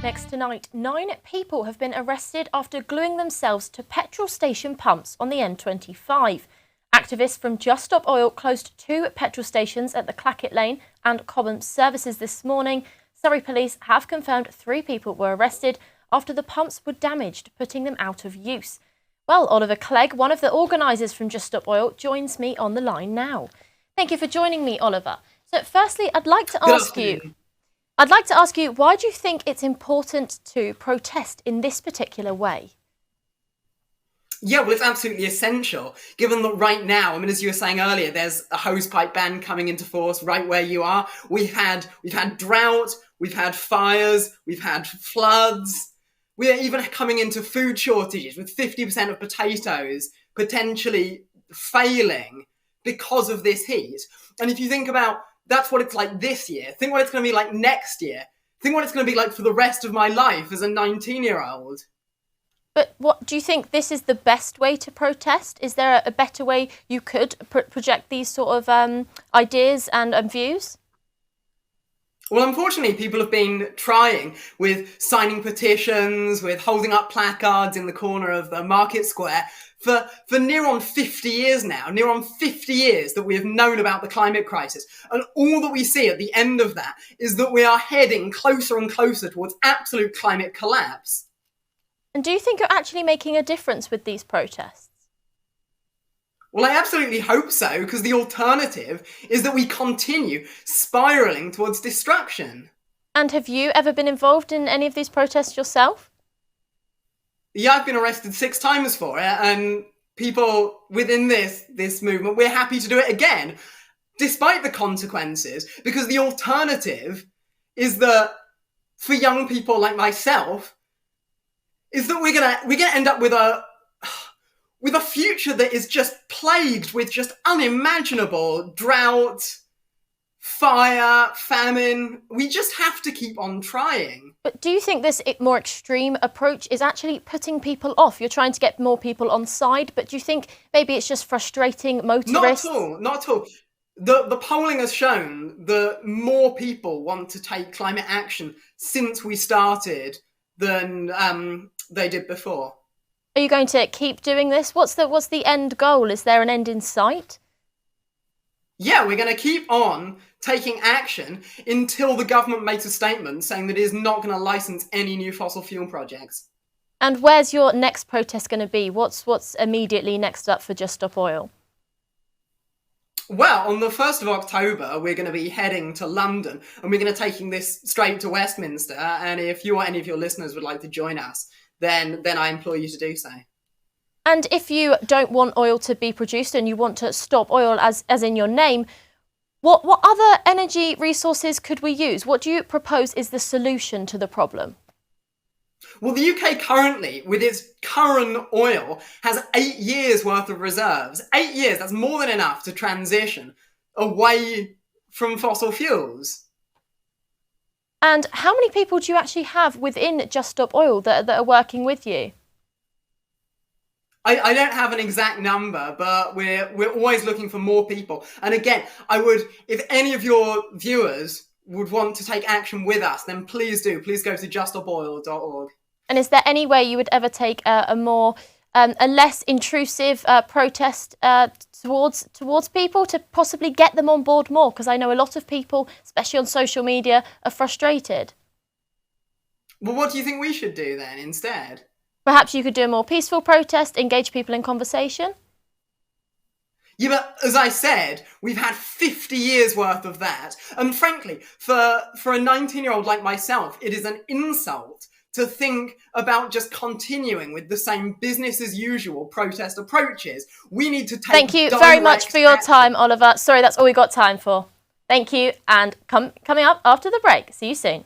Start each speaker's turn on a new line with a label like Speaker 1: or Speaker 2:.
Speaker 1: Next tonight, 9 people have been arrested after gluing themselves to petrol station pumps on the M25. Activists from Just Stop Oil closed 2 petrol stations at the Clegg Lane and Cobham services this morning. Surrey police have confirmed 3 people were arrested after the pumps were damaged, putting them out of use. Well, Oliver Clegg, one of the organisers from Just Stop Oil, joins me on the line now. Thank you for joining me, Oliver. So firstly, I'd like to ask you, why do you think it's important to protest in this particular way?
Speaker 2: Yeah, well, it's absolutely essential, given that right now, I mean, as you were saying earlier, there's a hosepipe ban coming into force right where you are. We've had drought, we've had fires, we've had floods. We are even coming into food shortages with 50% of potatoes potentially failing because of this heat. And if you think about that's what it's like this year, think what it's going to be like next year. Think what it's going to be like for the rest of my life as a 19-year-old.
Speaker 1: But what do you think this is the best way to protest? Is there a better way you could project these sort of ideas and views?
Speaker 2: Well, unfortunately, people have been trying with signing petitions, with holding up placards in the corner of the market square for near on 50 years now, near on 50 years that we have known about the climate crisis. And all that we see at the end of that is that we are heading closer and closer towards absolute climate collapse.
Speaker 1: And do you think you're actually making a difference with these protests?
Speaker 2: Well, I absolutely hope so, because the alternative is that we continue spiralling towards destruction.
Speaker 1: And have you ever been involved in any of these protests yourself?
Speaker 2: Yeah, I've been arrested 6 times for it, and people within this movement, we're happy to do it again, despite the consequences, because the alternative is that for young people like myself, is that we're gonna end up with a future that is just plagued with just unimaginable drought, fire, famine. We just have to keep on trying.
Speaker 1: But do you think this more extreme approach is actually putting people off? You're trying to get more people on side, but do you think maybe it's just frustrating motorists?
Speaker 2: Not at all. The polling has shown that more people want to take climate action since we started than they did before.
Speaker 1: Are you going to keep doing this? What's the end goal? Is there an end in sight?
Speaker 2: Yeah, we're going to keep on taking action until the government makes a statement saying that it is not going to license any new fossil fuel projects.
Speaker 1: And where's your next protest going to be? What's immediately next up for Just Stop Oil?
Speaker 2: Well, on the 1st of October, we're going to be heading to London, and we're going to be taking this straight to Westminster. And if you or any of your listeners would like to join us, then I implore you to do so.
Speaker 1: And if you don't want oil to be produced and you want to stop oil as in your name, what other energy resources could we use? What do you propose is the solution to the problem?
Speaker 2: Well, the UK currently, with its current oil, has 8 years worth of reserves. 8 years, that's more than enough to transition away from fossil fuels.
Speaker 1: And how many people do you actually have within Just Stop Oil that are working with you?
Speaker 2: I don't have an exact number, but we're always looking for more people. And again, if any of your viewers would want to take action with us, then please do. Please go to juststopoil.org.
Speaker 1: And is there any way you would ever take a less intrusive protest towards people to possibly get them on board more? Because I know a lot of people, especially on social media, are frustrated.
Speaker 2: Well, what do you think we should do then instead?
Speaker 1: Perhaps you could do a more peaceful protest, engage people in conversation?
Speaker 2: Yeah, but as I said, we've had 50 years worth of that. And frankly, for a 19-year-old like myself, it is an insult to think about just continuing with the same business as usual protest approaches. We need to take
Speaker 1: Thank you very much for your time, Oliver. Sorry, that's all we got time for. Thank you. And coming up after the break. See you soon.